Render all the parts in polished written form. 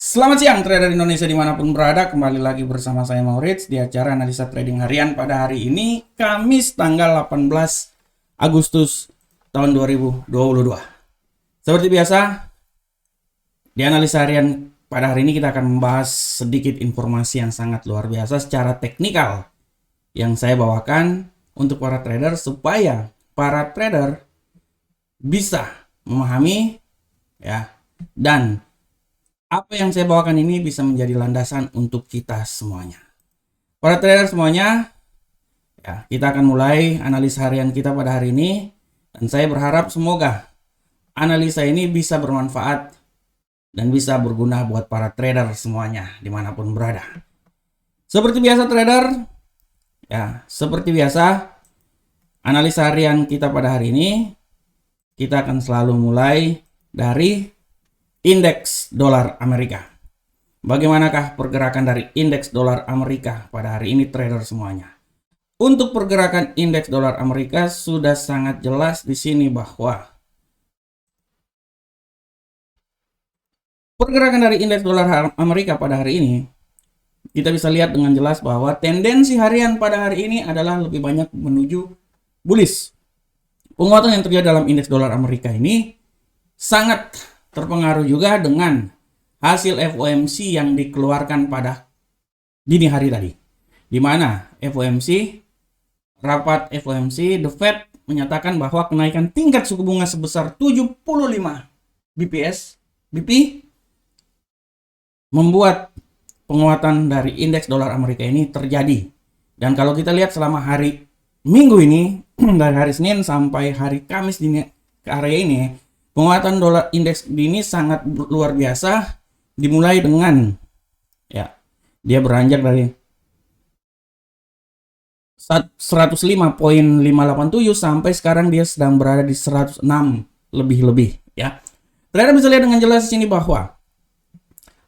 Selamat siang trader Indonesia dimanapun berada, kembali lagi bersama saya Maurits di acara analisa trading harian pada hari ini, Kamis tanggal 18 Agustus tahun 2022. Seperti biasa, di analisa harian pada hari ini kita akan membahas sedikit informasi yang sangat luar biasa secara teknikal yang saya bawakan untuk para trader supaya para trader bisa memahami ya, dan apa yang saya bawakan ini bisa menjadi landasan untuk kita semuanya. Para trader semuanya, ya, kita akan mulai analisa harian kita pada hari ini. Dan saya berharap semoga analisa ini bisa bermanfaat dan bisa berguna buat para trader semuanya dimanapun berada. Seperti biasa trader, ya, seperti biasa analisa harian kita pada hari ini, kita akan selalu mulai dari indeks dolar Amerika. Bagaimanakah pergerakan dari indeks dolar Amerika pada hari ini trader semuanya? Untuk pergerakan indeks dolar Amerika sudah sangat jelas di sini bahwa pergerakan dari indeks dolar Amerika pada hari ini kita bisa lihat dengan jelas bahwa tendensi harian pada hari ini adalah lebih banyak menuju bullish. Penguatan yang terjadi dalam indeks dolar Amerika ini sangat terpengaruh juga dengan hasil FOMC yang dikeluarkan pada dini hari tadi. Di mana rapat FOMC, The Fed menyatakan bahwa kenaikan tingkat suku bunga sebesar 75 BP membuat penguatan dari indeks dolar Amerika ini terjadi. Dan kalau kita lihat selama hari Minggu ini, dari hari Senin sampai hari Kamis dini area ini, penguatan dolar indeks ini sangat luar biasa, dimulai dengan ya, dia beranjak dari 105.587 sampai sekarang dia sedang berada di 106 lebih-lebih ya. Trader bisa lihat dengan jelas di sini bahwa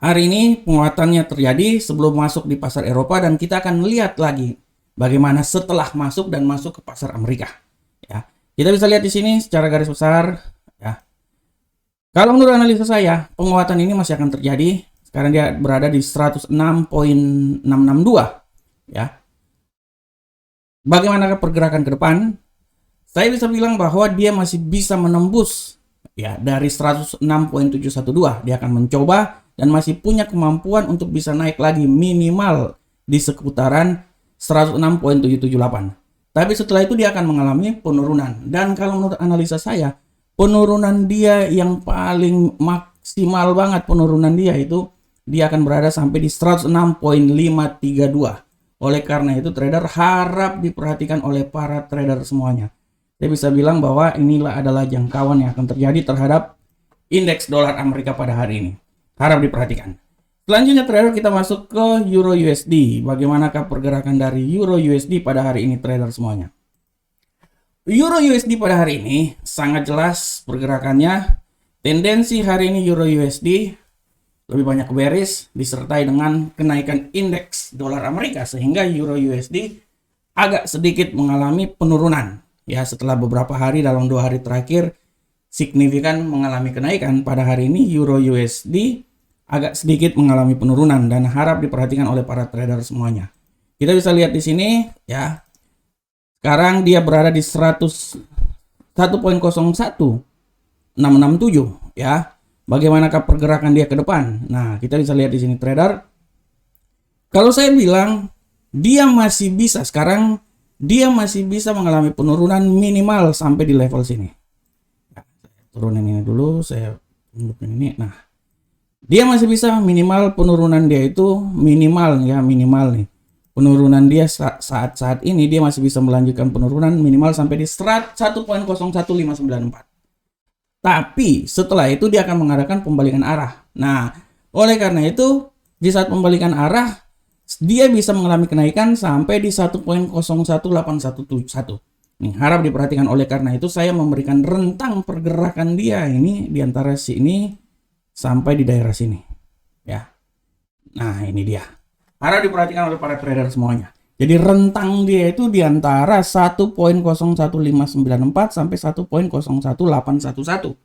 hari ini penguatannya terjadi sebelum masuk di pasar Eropa, dan kita akan melihat lagi bagaimana setelah masuk dan masuk ke pasar Amerika ya. Kita bisa lihat di sini secara garis besar ya. Kalau menurut analisa saya, penguatan ini masih akan terjadi. Sekarang dia berada di 106.662 ya. Bagaimanakah pergerakan ke depan? Saya bisa bilang bahwa dia masih bisa menembus ya dari 106.712. Dia akan mencoba dan masih punya kemampuan untuk bisa naik lagi minimal di seputaran 106.778. Tapi setelah itu dia akan mengalami penurunan. Dan kalau menurut analisa saya, penurunan dia yang paling maksimal banget, penurunan dia itu dia akan berada sampai di 106.532. Oleh karena itu trader harap diperhatikan oleh para trader semuanya. Saya bisa bilang bahwa inilah adalah jangkauan yang akan terjadi terhadap indeks dolar Amerika pada hari ini. Harap diperhatikan. Selanjutnya trader kita masuk ke Euro USD. Bagaimanakah pergerakan dari Euro USD pada hari ini trader semuanya? Euro USD pada hari ini sangat jelas pergerakannya. Tendensi hari ini Euro USD lebih banyak bearish disertai dengan kenaikan indeks dolar Amerika, sehingga Euro USD agak sedikit mengalami penurunan ya, setelah beberapa hari dalam 2 hari terakhir signifikan mengalami kenaikan. Pada hari ini Euro USD agak sedikit mengalami penurunan dan harap diperhatikan oleh para trader semuanya. Kita bisa lihat di sini ya. Sekarang dia berada di 101.01667 ya. Bagaimanakah pergerakan dia ke depan? Nah, kita bisa lihat di sini trader. Kalau saya bilang dia masih bisa sekarang, dia masih bisa mengalami penurunan minimal sampai di level sini. Ya, saya turunin ini dulu, saya tunjukin ini. Nah, dia masih bisa minimal penurunan dia itu minimal ya, minimal nih. Penurunan dia saat ini dia masih bisa melanjutkan penurunan minimal sampai di 1.01594. Tapi setelah itu dia akan mengadakan pembalikan arah. Nah, oleh karena itu di saat pembalikan arah dia bisa mengalami kenaikan sampai di 1.01811. Nih, harap diperhatikan. Oleh karena itu saya memberikan rentang pergerakan dia ini di antara sini sampai di daerah sini. Ya. Nah, ini dia. Harap diperhatikan oleh para trader semuanya. Jadi rentang dia itu di antara 1.01594 sampai 1.01811.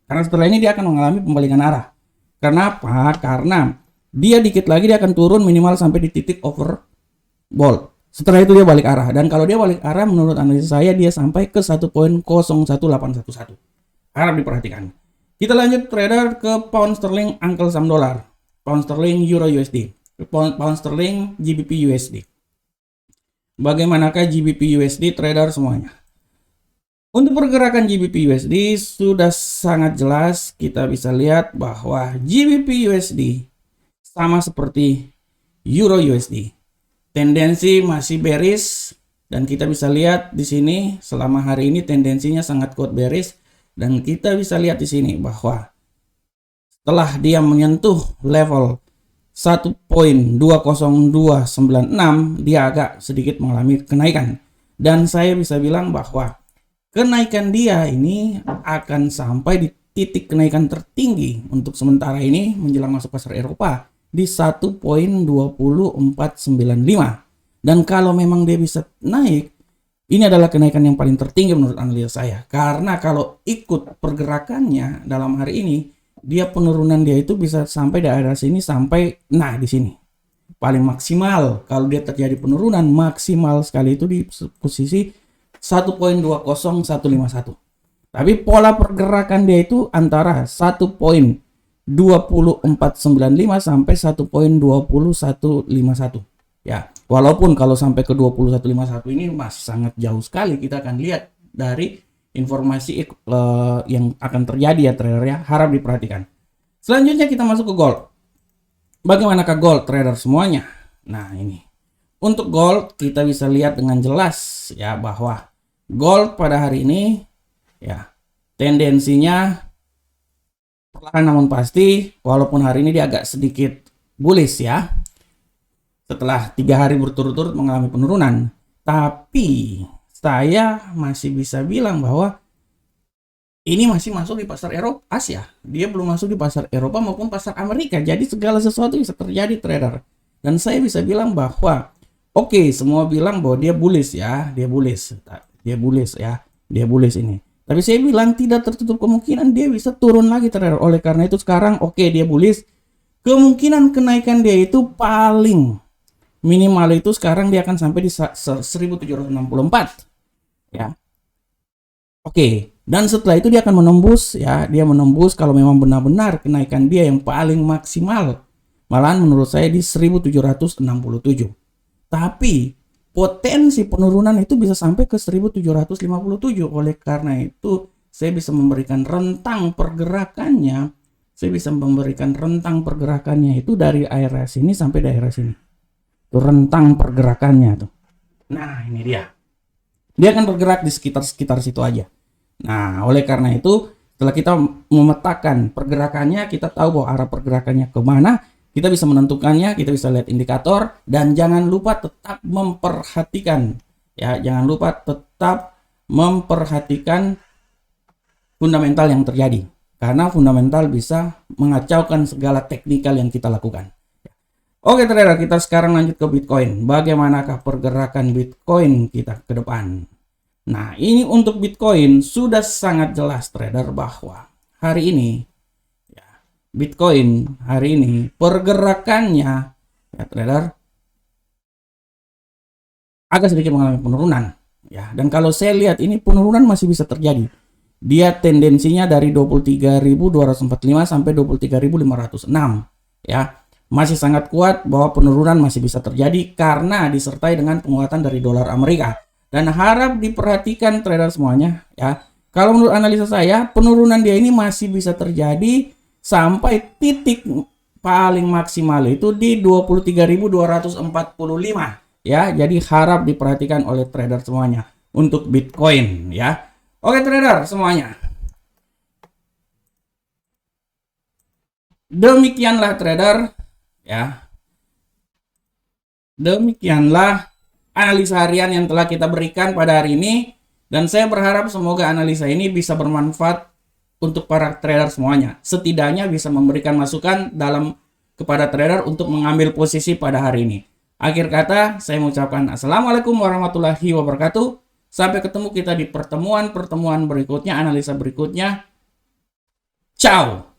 Karena setelah ini dia akan mengalami pembalikan arah. Kenapa? Karena dia dikit lagi dia akan turun minimal sampai di titik overbought. Setelah itu dia balik arah. Dan kalau dia balik arah, menurut analisa saya dia sampai ke 1.01811. Harap diperhatikan. Kita lanjut trader ke pound sterling uncle saham dolar. Pound sterling euro USD. Pound sterling GBP USD. Bagaimanakah GBP USD trader semuanya? Untuk pergerakan GBP USD sudah sangat jelas, kita bisa lihat bahwa GBP USD sama seperti Euro USD. Tendensi masih bearish dan kita bisa lihat di sini selama hari ini tendensinya sangat kuat bearish dan kita bisa lihat di sini bahwa setelah dia menyentuh level 1.20296 dia agak sedikit mengalami kenaikan dan saya bisa bilang bahwa kenaikan dia ini akan sampai di titik kenaikan tertinggi untuk sementara ini menjelang masuk pasar Eropa di 1.20495 dan kalau memang dia bisa naik ini adalah kenaikan yang paling tertinggi menurut analisa saya karena kalau ikut pergerakannya dalam hari ini dia penurunan dia itu bisa sampai daerah sini sampai di sini paling maksimal kalau dia terjadi penurunan maksimal sekali itu di posisi 1.20151. Tapi pola pergerakan dia itu antara 1.20495 sampai 1.20151. Ya, walaupun kalau sampai ke 20151 ini masih sangat jauh sekali, kita akan lihat dari informasi yang akan terjadi ya trader ya, harap diperhatikan. Selanjutnya kita masuk ke gold. Bagaimanakah gold trader semuanya? Nah, ini. Untuk gold kita bisa lihat dengan jelas ya bahwa gold pada hari ini ya tendensinya perlahan namun pasti walaupun hari ini dia agak sedikit bullish ya. Setelah 3 hari berturut-turut mengalami penurunan, tapi saya masih bisa bilang bahwa ini masih masuk di pasar Eropa, Asia. Dia belum masuk di pasar Eropa maupun pasar Amerika. Jadi segala sesuatu bisa terjadi trader. Dan saya bisa bilang bahwa oke, semua bilang bahwa dia bullish ya, dia bullish ini. Tapi saya bilang tidak tertutup kemungkinan dia bisa turun lagi trader. Oleh karena itu sekarang dia bullish. Kemungkinan kenaikan dia itu paling minimal itu sekarang dia akan sampai di 1764 ya. Dan setelah itu dia akan menembus ya, dia menembus kalau memang benar-benar kenaikan dia yang paling maksimal malahan menurut saya di 1767. Tapi potensi penurunan itu bisa sampai ke 1757. Oleh karena itu saya bisa memberikan rentang pergerakannya. Saya bisa memberikan rentang pergerakannya itu dari daerah sini sampai daerah sini. Itu rentang pergerakannya tuh. Nah, ini dia. Dia akan bergerak di sekitar situ aja. Nah, oleh karena itu setelah kita memetakan pergerakannya, kita tahu bahwa arah pergerakannya kemana, kita bisa menentukannya, kita bisa lihat indikator dan jangan lupa tetap memperhatikan ya, jangan lupa tetap memperhatikan fundamental yang terjadi. Karena fundamental bisa mengacaukan segala teknikal yang kita lakukan. Oke trader, kita sekarang lanjut ke Bitcoin. Bagaimanakah pergerakan Bitcoin kita ke depan? Nah, ini untuk Bitcoin sudah sangat jelas trader bahwa hari ini ya, Bitcoin hari ini pergerakannya ya trader agak sedikit mengalami penurunan ya. Dan kalau saya lihat ini penurunan masih bisa terjadi. Dia tendensinya dari 23.245 sampai 23.506 ya. Masih sangat kuat bahwa penurunan masih bisa terjadi karena disertai dengan penguatan dari dolar Amerika. Dan harap diperhatikan trader semuanya ya. Kalau menurut analisa saya, penurunan dia ini masih bisa terjadi sampai titik paling maksimal itu di 23.245 ya. Jadi harap diperhatikan oleh trader semuanya untuk Bitcoin ya. Oke trader semuanya. Demikianlah trader ya. Demikianlah analisa harian yang telah kita berikan pada hari ini dan saya berharap semoga analisa ini bisa bermanfaat untuk para trader semuanya. Setidaknya bisa memberikan masukan kepada trader untuk mengambil posisi pada hari ini. Akhir kata, saya mengucapkan assalamualaikum warahmatullahi wabarakatuh. Sampai ketemu kita di pertemuan berikutnya, analisa berikutnya. Ciao.